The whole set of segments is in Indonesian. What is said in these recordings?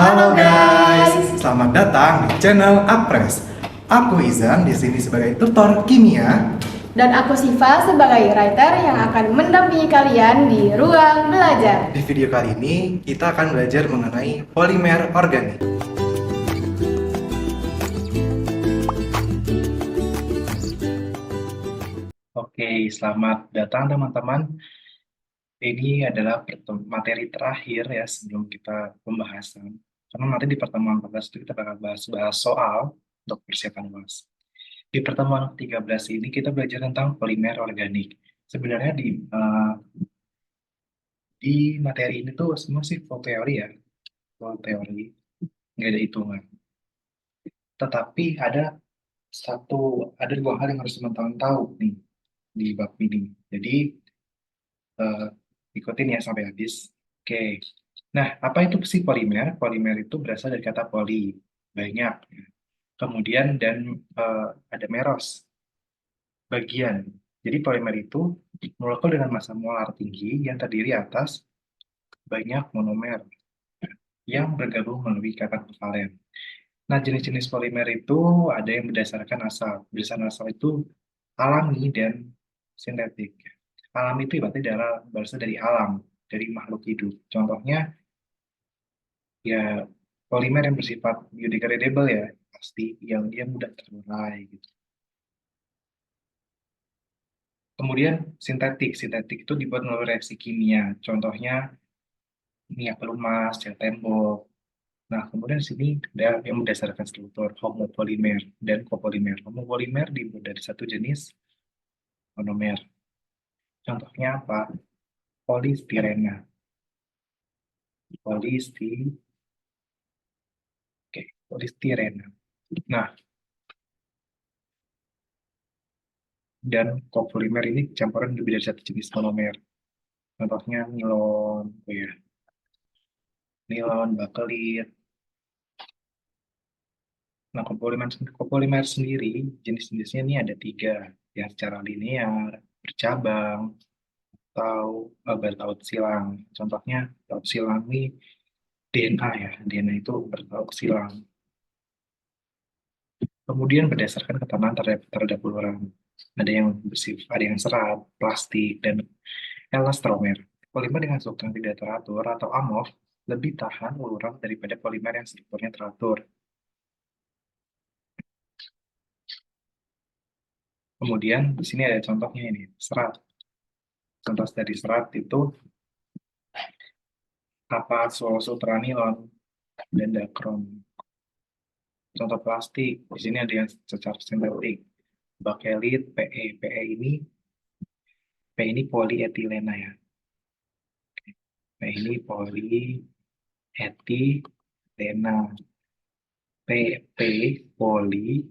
Halo guys, selamat datang di channel Apres. Aku Izan di sini sebagai tutor kimia. Dan aku Siva sebagai writer yang akan mendampingi kalian di ruang belajar. Di video kali ini kita akan belajar mengenai polimer organik. Oke, selamat datang teman-teman. Ini adalah materi terakhir ya sebelum kita pembahasan. Karena nanti di pertemuan 14 itu kita bakal bahas soal untuk persiapan UAS. Di pertemuan 13 ini kita belajar tentang polimer organik. Sebenarnya di materi ini tuh semua sih full teori ya, full teori, nggak ada hitungan. Tetapi ada dua hal yang harus teman-teman tahu nih di bab ini. Jadi eh, ikutin ya sampai habis. Oke. Nah, apa itu sih polimer? Polimer itu berasal dari kata poli, banyak. Kemudian eh, ada meros, bagian. Jadi polimer itu molekul dengan massa molar tinggi yang terdiri atas banyak monomer yang bergabung melalui ikatan kovalen. Nah, jenis-jenis polimer itu ada yang berdasarkan asal. Berdasarkan asal itu alami dan sintetik. Alami itu berarti berasal dari alam, dari makhluk hidup. Contohnya, ya polimer yang bersifat biodegradable ya, pasti yang dia mudah terurai gitu. Kemudian sintetik. Sintetik itu dibuat melalui reaksi kimia. Contohnya minyak pelumas, cat tembok. Nah, kemudian di sini ada yang berdasarkan struktur homopolimer dan copolimer. Homopolimer dibuat dari satu jenis monomer. Contohnya apa? Polistirena. Polisti, oke, polistirena. Nah, dan copolimer ini campuran lebih dari satu jenis monomer. Contohnya nilon, oh ya, nilon, bakelit. Nah, copolimer sendiri, jenis-jenisnya ini ada tiga, yang secara linear, bercabang, atau bertaut silang. Contohnya, bertaut silang ini DNA ya, DNA itu bertaut silang. Kemudian berdasarkan ketentuan terhadap uluran. Ada yang serat, plastik, dan elastomer. Polimer dengan struktur yang tidak teratur atau amorf lebih tahan uluran daripada polimer yang strukturnya teratur. Kemudian di sini ada contohnya ini, serat. Contoh dari serat itu apa sulfranilon dan dacron. Contoh plastik, di sini ada yang secara sintetik. Bakelit, PE. PE ini polietilena ya. PE ini polietilena. PP, poli,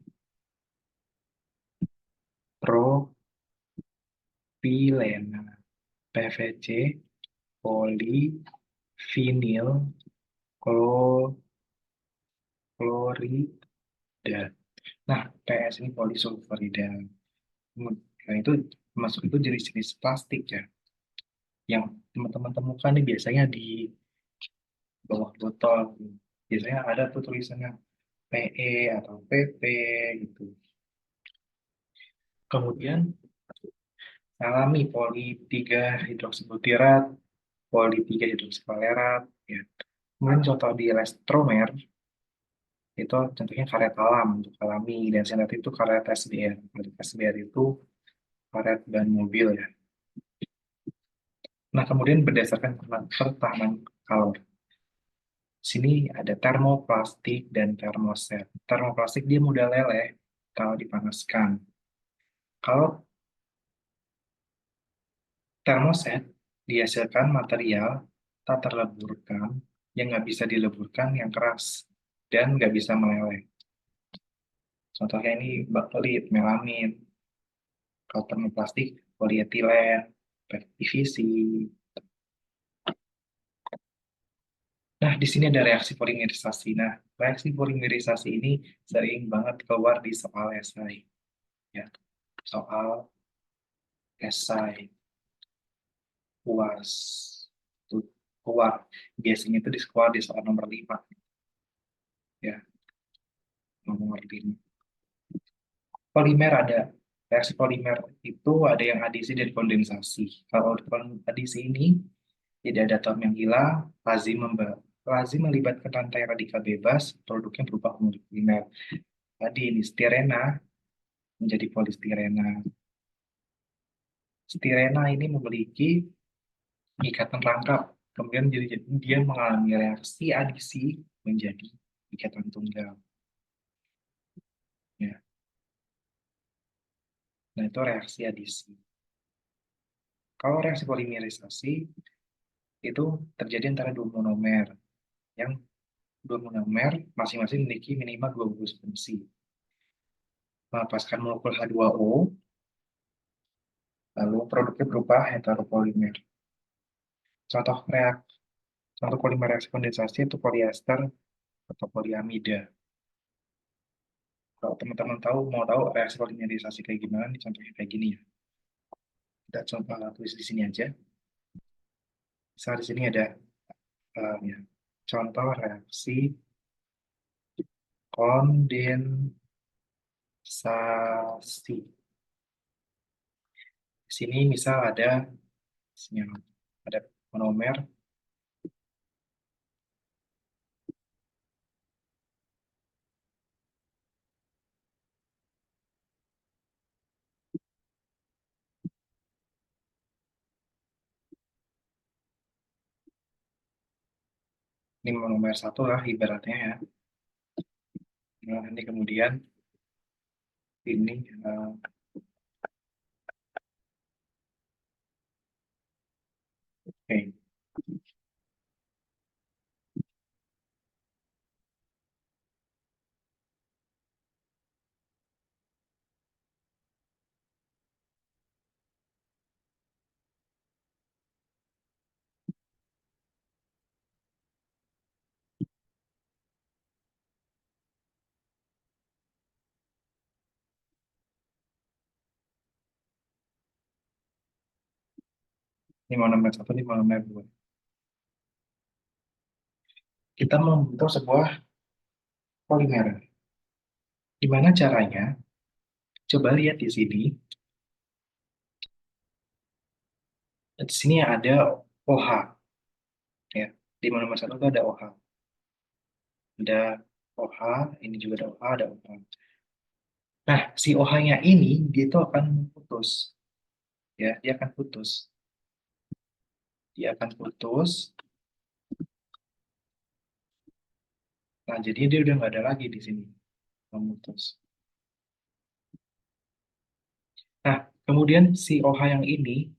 propilena. PVC, polivinil, klorida. Nah, PS ini polisulfurida. Nah, itu masuk itu jenis-jenis plastik ya. Yang teman-teman temukan nih biasanya di bawah botol. Biasanya ada tuh tulisannya PE atau PP gitu. Kemudian alami poli 3 hidroksibutirat, poli 3 hidroksivalerat, ya. Kemudian contoh di elastomer itu contohnya karet alam untuk alami dan sintetik itu karet SBR. Karet SBR itu karet ban mobil ya. Nah, kemudian berdasarkan pertahanan kalor. Sini ada termoplastik dan termoset. Termoplastik dia mudah leleh kalau dipanaskan. Kalau termoset dihasilkan material tak terleburkan yang nggak bisa dileburkan yang keras dan nggak bisa meleleh. Contohnya ini bakelit, melamin. Kalau termoplastik, polietilen, PVC. Nah, di sini ada reaksi polimerisasi. Nah, reaksi polimerisasi ini sering banget keluar di soal esai. Ya, soal esai, UAS. Tuh, keluar. Biasanya itu di sekolah di soal nomor 5. Ya, nomor 5. Polimer ada. Reaksi polimer itu ada yang adisi dan kondensasi. Kalau adisi ini tidak ada atom yang hilang, lazim melibatkan rantai radikal bebas, produknya berupa polimer. Tadi ini stirena menjadi polistirena. Stirena ini memiliki ikatan rangkap, kemudian dia mengalami reaksi adisi menjadi ikatan tunggal. Ya. Nah, itu reaksi adisi. Kalau reaksi polimerisasi itu terjadi antara dua monomer yang dua monomer masing-masing memiliki minimal dua gugus fungsi. Melepaskan molekul H2O, lalu produknya berupa heteropolimer. Contoh contoh polimer reaksi kondensasi itu polyester atau poliamida. Kalau teman-teman mau tahu reaksi polimerisasi kayak gimana, nih contohnya kayak gini ya. Kita coba tulis di sini aja. Misal di sini ada ya, contoh reaksi kondensasi. Di sini misal ada monomer. Ini monomer satu lah ibaratnya ya. Nah, ini kemudian ini oke. Ini monomer satu, ini monomer dua. Kita membentuk sebuah polimer. Gimana caranya? Coba lihat di sini. Di sini ada OH. Ya. Di monomer satu itu ada OH. Ada OH, ini juga ada OH, ada OH. Nah, si OH-nya ini dia itu akan putus. Ya, dia akan putus. Dia akan putus. Nah, jadi dia udah nggak ada lagi di sini. Memutus. Nah, kemudian si OH yang ini,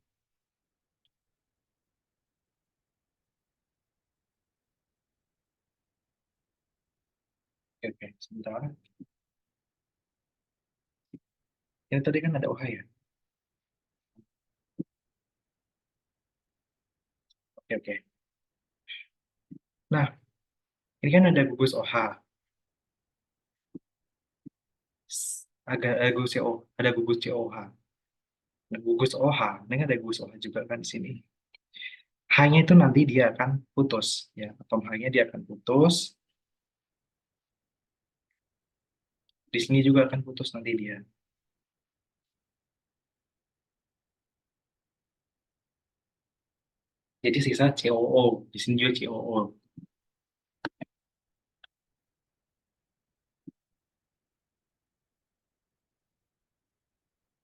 oke, sebentar. Ini tadi kan ada OH ya. Oke, oke. Nah, ini kan ada gugus OH. Ada gugus COH. Nah, gugus OH, ini kan ada gugus OH juga kan di sini. Hanya itu nanti dia akan putus, ya. Atom H-nya dia akan putus. Di sini juga akan putus nanti dia. Jadi sisa COO. Di sini juga COO.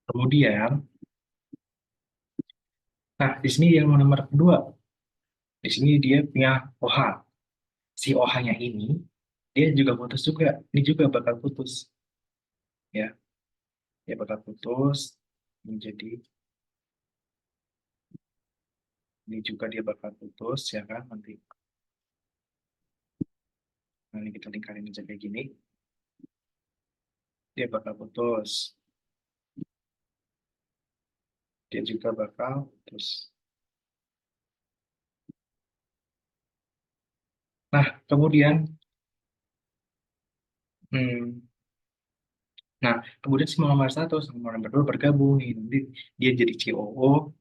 Kemudian, nah di sini yang nomor kedua. Di sini dia punya OH. Si OH-nya ini, dia juga putus juga. Ini juga bakal putus. Ya, dia bakal putus menjadi, ini juga dia bakal putus, ya kan, nanti. Nah, ini kita lingkarin aja kayak gini. Dia bakal putus. Dia juga bakal putus. Nah, kemudian, hmm, nah, kemudian si monomer satu sama monomer dua bergabung nih. Nanti dia jadi COO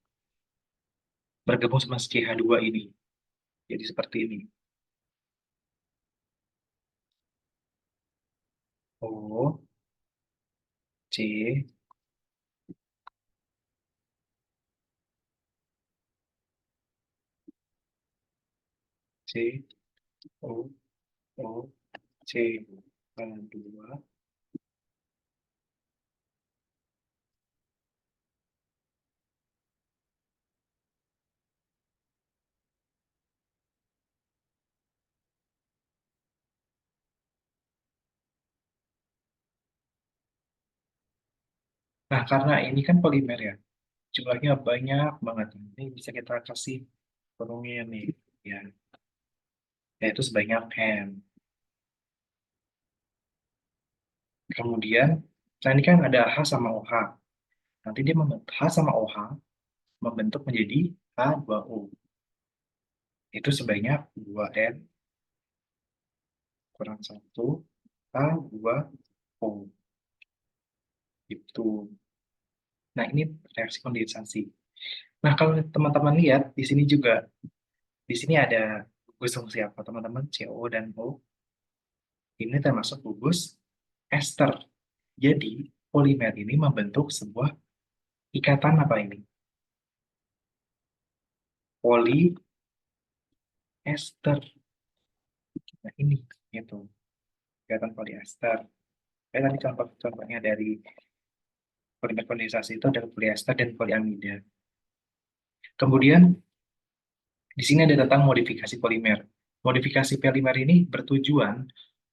bergabung sama si CH2 ini. Jadi seperti ini. O, C, C, O, O, C. Dua. Nah, karena ini kan polimer ya, jumlahnya banyak banget. Ini bisa kita kasih volume nih, ya, yaitu sebanyak N. Kemudian, nah ini kan ada H sama OH. Nanti dia membentuk H sama OH membentuk menjadi H2O. Itu sebanyak 2N kurang 1 H2O. Itu. Nah, ini reaksi kondensasi. Nah, kalau teman-teman lihat di sini juga, di sini ada gugus fungsi apa, teman-teman? CO dan O. Ini termasuk gugus ester. Jadi, polimer ini membentuk sebuah ikatan apa ini? Poliester. Nah, ini itu ikatan poliester. Tadi contoh-contohnya dari polimer kondensasi itu ada poliester dan poliamida. Kemudian di sini ada tentang modifikasi polimer. Modifikasi polimer ini bertujuan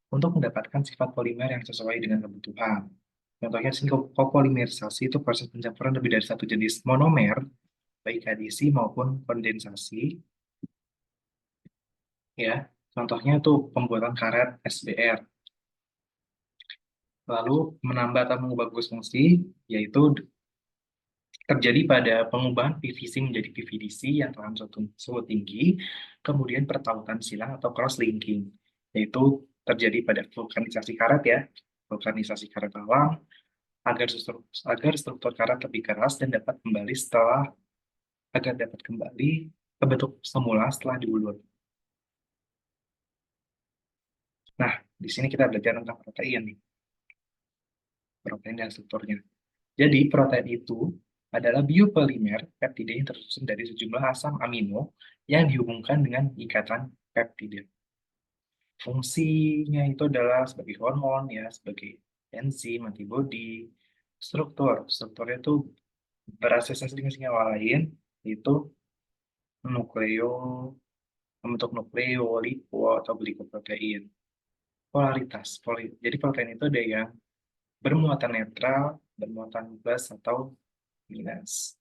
untuk mendapatkan sifat polimer yang sesuai dengan kebutuhan. Contohnya di sini kopolimerisasi itu proses pencampuran lebih dari satu jenis monomer, baik adisi maupun kondensasi. Ya, contohnya itu pembuatan karet SBR. Lalu menambah atau mengubah gugus fungsi, yaitu terjadi pada pengubahan PVC menjadi PVDC yang telah suhu tinggi, kemudian pertautan silang atau cross-linking, yaitu terjadi pada vulkanisasi karet ya, vulkanisasi karet alam, agar struktur karet lebih keras dan dapat kembali agar dapat kembali ke bentuk semula setelah diulur. Nah, di sini kita belajar tentang protein nih, protein dan strukturnya. Jadi, protein itu adalah biopolimer peptida yang tersusun dari sejumlah asam amino yang dihubungkan dengan ikatan peptida. Fungsinya itu adalah sebagai hormon, ya, sebagai enzim, antibodi, strukturnya itu berasosiasi dengan senyawa lain, itu nukleo, membentuk nukleo, lipo, atau glikoprotein. Polaritas, jadi protein itu ada yang bermuatan netral, bermuatan plus, atau minus.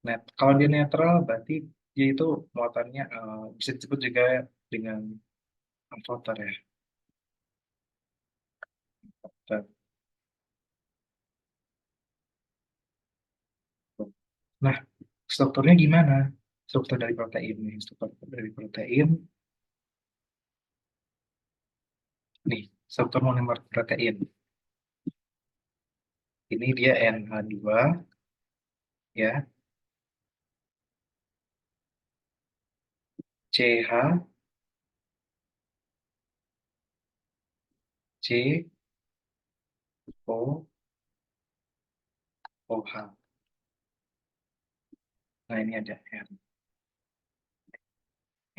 Nah, kalau dia netral, berarti dia itu muatannya bisa disebut juga dengan unfiltered ya. Nah, strukturnya gimana? Struktur dari protein nih, struktur dari protein. Nih, struktur monomer protein. Ini dia NH2, ya, CH, C, O, OH. Nah, ini ada N.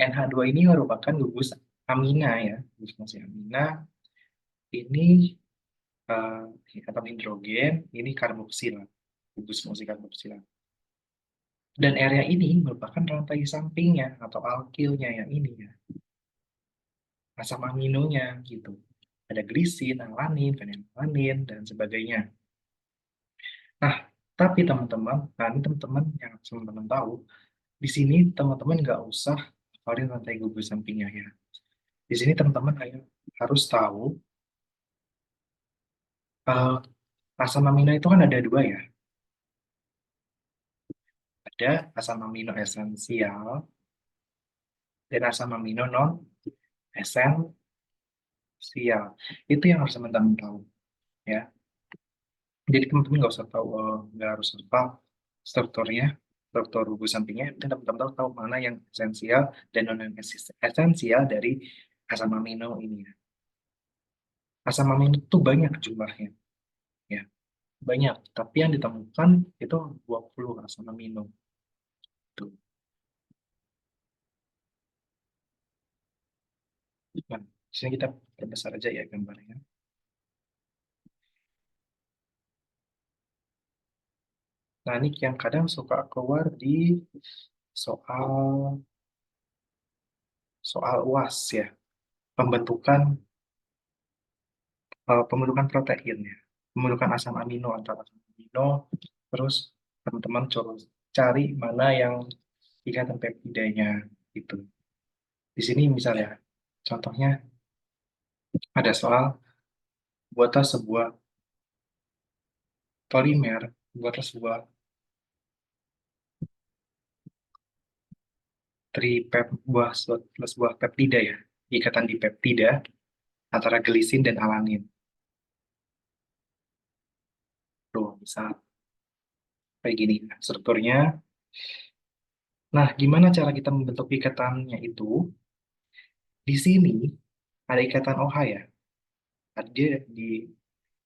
NH2 ini merupakan gugus amina ya, gugus fungsi amina. Ini atom hidrogen, ini karboksil, gugus fungsi karboksil. Dan area ini merupakan rantai sampingnya atau alkilnya yang ini ya, asam aminonya gitu. Ada glisin, alanin, fenilalanin, dan sebagainya. Nah, tapi teman-teman, nah ini teman-teman yang teman-teman tahu, di sini teman-teman nggak usah hafalin rantai gugus sampingnya ya. Di sini teman-teman harus tahu uh, asam amino itu kan ada dua ya. Ada asam amino esensial dan asam amino non esensial. Itu yang harus teman-teman tahu ya. Jadi teman-teman nggak usah tahu, nggak harus tahu strukturnya, struktur gugus sampingnya. Dan teman-teman tahu mana yang esensial dan non esensial dari asam amino ini. Asam amino itu banyak jumlahnya, ya, banyak. Tapi yang ditemukan itu 20 asam amino. Tuh. Nah, di sini kita perbesar aja ya gambarnya. Nah, ini yang kadang suka keluar di soal soal UAS ya, pembentukan pembentukan protein ya, pembentukan asam amino antara asam amino, terus teman-teman coba cari mana yang ikatan peptidanya itu. Di sini misalnya, contohnya ada soal buatlah sebuah polimer, buatlah sebuah peptida ya, ikatan di peptida antara glisin dan alanin. Tuh, misal kayak gini strukturnya. Nah, gimana cara kita membentuk ikatannya itu? Di sini ada ikatan OH ya. Dia di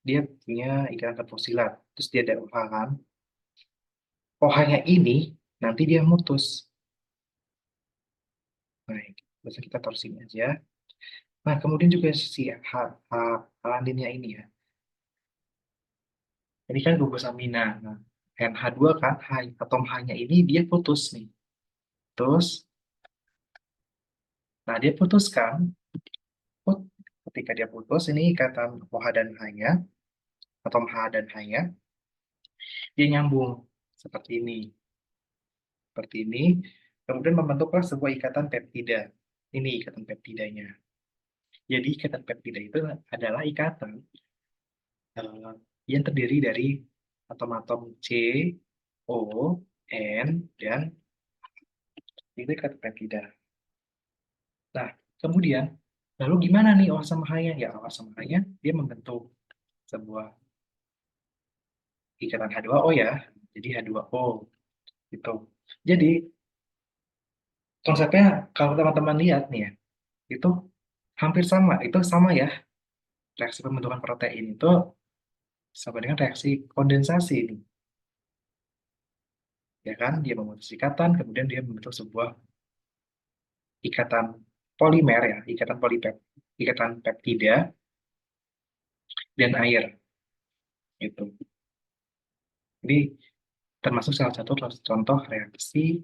dia punya ikatan karboksilat. Terus dia ada OH kan. OH-nya ini nanti dia mutus. Nah, bisa kita taruh sini aja. Nah, kemudian juga si alaninnya ini ya. Ini kan gugus amina. Nah, NH2 kan, atom H-nya ini dia putus nih. Terus, nah dia putuskan, ketika dia putus, ini ikatan OH dan H-nya, atom H dan H-nya, dia nyambung seperti ini. Seperti ini. Kemudian membentuklah sebuah ikatan peptida. Ini ikatan peptidanya. Jadi ikatan peptida itu adalah ikatan eh, yang terdiri dari atom-atom C, O, N, dan itu ikatan peptida. Nah, kemudian, lalu gimana nih OH sama H-nya? Ya, OH sama H-nya dia membentuk sebuah ikatan H2O ya. Jadi H2O gitu. Jadi, konsepnya kalau teman-teman lihat nih ya, itu hampir sama. Itu sama ya. Reaksi pembentukan protein itu sama dengan reaksi kondensasi ini. Ya kan? Dia memutus ikatan, kemudian dia membentuk sebuah ikatan polimer ya, ikatan peptida dan air gitu. Jadi termasuk salah satu contoh reaksi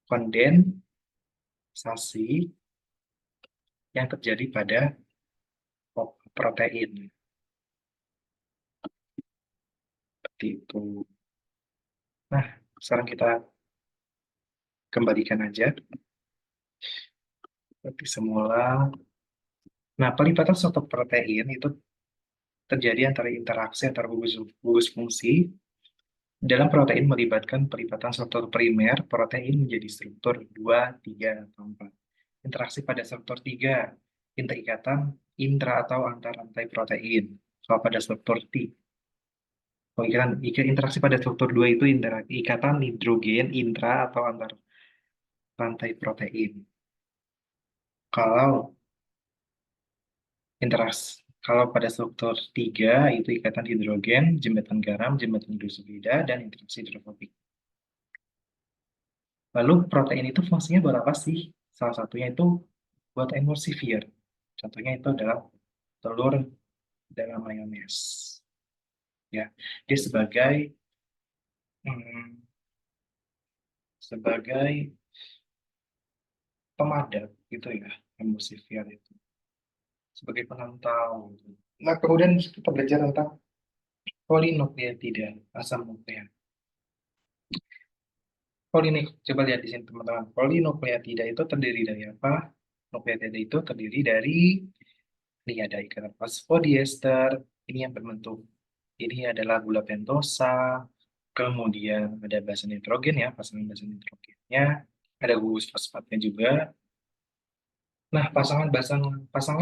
kondensasi yang terjadi pada protein. Seperti itu. Nah, sekarang kita kembalikan aja seperti semula. Nah, pelipatan suatu protein itu terjadi antara interaksi antara gugus fungsi. Dalam protein melibatkan pelipatan struktur primer protein menjadi struktur 2, 3, atau 4. Interaksi pada struktur 3, interikatan intra atau antar rantai protein. Kalau pada struktur T, kalau interaksi pada struktur 2 itu ikatan hidrogen intra atau antar rantai protein. Kalau kalau pada struktur 3 itu ikatan hidrogen, jembatan garam, jembatan hidroksida, dan interaksi hidrofobik. Lalu protein itu fungsinya buat apa sih? Salah satunya itu buat emulsifier. Contohnya itu adalah telur dalam mayones. Ya, dia hmm, sebagai pemadam gitu ya, emulsifier itu sebagai penentau. Gitu. Nah, kemudian kita belajar tentang polinukleotida, asam nukleat. Coba lihat di sini teman-teman. Polinukleotida itu terdiri dari apa? Nukleotida itu terdiri dari ini ada ikatan fosfodiester, ini yang berbentuk ini adalah gula pentosa, kemudian ada basa nitrogen ya, pasangan basa nitrogennya, ada gugus fosfatnya juga. Nah, pasangan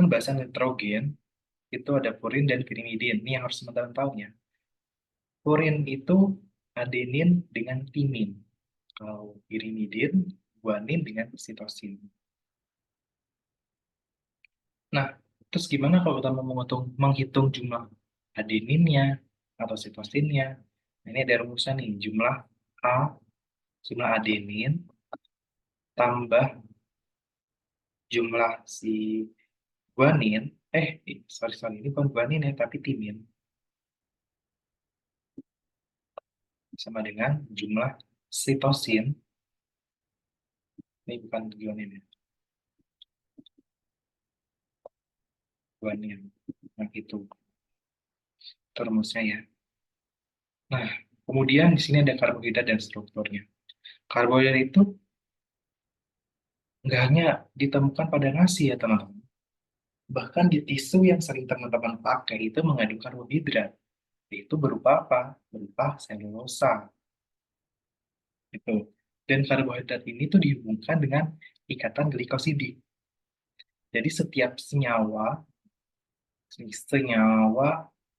basa nitrogen itu ada purin dan pirimidin. Ini yang harus teman-teman tahu ya. Purin itu adenin dengan timin. Kalau pirimidin, guanin dengan sitosin. Nah, Terus gimana kalau kita mau menghitung jumlah adeninnya atau sitosinnya? Nah, ini ada rumusnya nih, jumlah adenin tambah jumlah si guanin, sorry, ini bukan guanin ya, tapi timin, sama dengan jumlah sitosin, ini bukan guanin ya, guanin. Nah, itu rumusnya ya. Nah, kemudian di sini ada karbohidrat dan strukturnya. Karbohidrat itu nggak hanya ditemukan pada nasi ya, teman-teman. Bahkan di tisu yang sering teman-teman pakai itu mengandung karbohidrat. Itu berupa apa? Berupa selulosa. Gitu. Dan karbohidrat ini tuh dihubungkan dengan ikatan glikosidik. Jadi setiap senyawa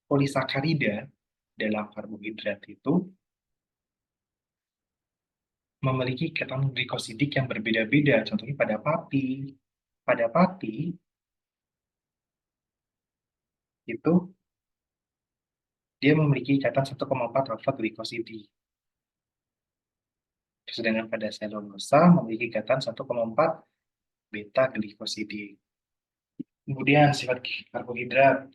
polisakarida dalam karbohidrat itu memiliki ikatan glikosidik yang berbeda-beda. Contohnya pada pati. Pada pati itu dia memiliki ikatan 1,4 alfa glikosidik. Sedangkan pada selulosa memiliki ikatan 1,4 beta glikosidik. Kemudian sifat karbohidrat,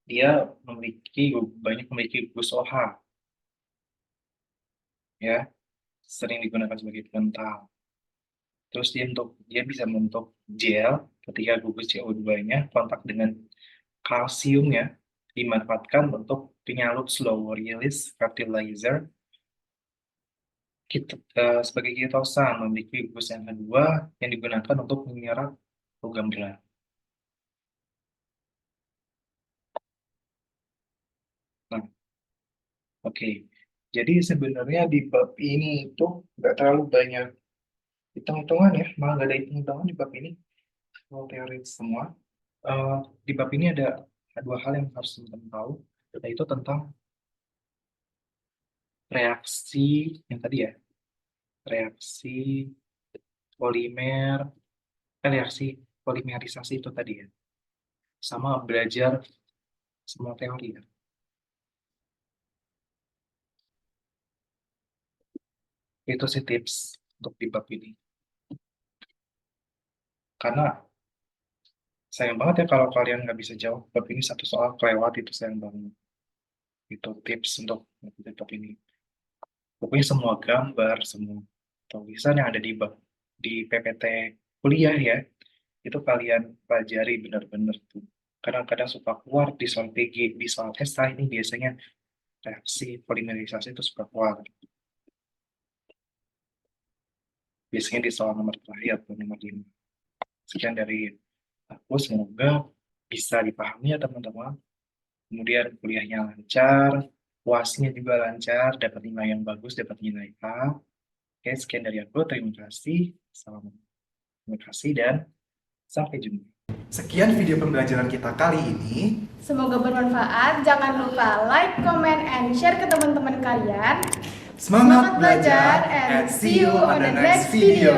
dia banyak memiliki glukosa, ya, sering digunakan sebagai pengental. Terus dia bisa membentuk gel ketika gugus CO2-nya kontak dengan kalsiumnya dimanfaatkan untuk penyalut slow release fertilizer sebagai kitosan, memiliki gugus yang kedua yang digunakan untuk menyerap logam berat. Nah, oke. Jadi sebenarnya di bab ini itu nggak terlalu banyak hitung-hitungan ya, malah nggak ada hitung-hitungan di bab ini, semua teori semua. Di bab ini ada dua hal yang harus teman-teman tahu, yaitu tentang reaksi yang tadi ya, reaksi polimer, reaksi polimerisasi itu tadi ya, sama belajar semua teori ya. Itu sih tips untuk di bab ini. Karena sayang banget ya kalau kalian nggak bisa jawab bab ini satu soal kelewat, itu sayang banget. Itu tips untuk bab ini. Pokoknya semua gambar, semua tulisan yang ada di PPT kuliah ya, itu kalian pelajari benar-benar tuh. Kadang-kadang suka keluar di soal PG, di soal esai ini biasanya reaksi polimerisasi itu suka keluar. Biasanya di soal nomor terakhir atau nomor 5. Sekian dari aku, semoga bisa dipahami ya teman-teman. Kemudian kuliahnya lancar, UASnya juga lancar, dapat nilai yang bagus, dapat nilai A. Oke, sekian dari aku. Terima kasih. Terima kasih dan sampai jumpa. Sekian video pembelajaran kita kali ini. Semoga bermanfaat. Jangan lupa like, comment, and share ke teman-teman kalian. Semangat belajar and see you on the next video.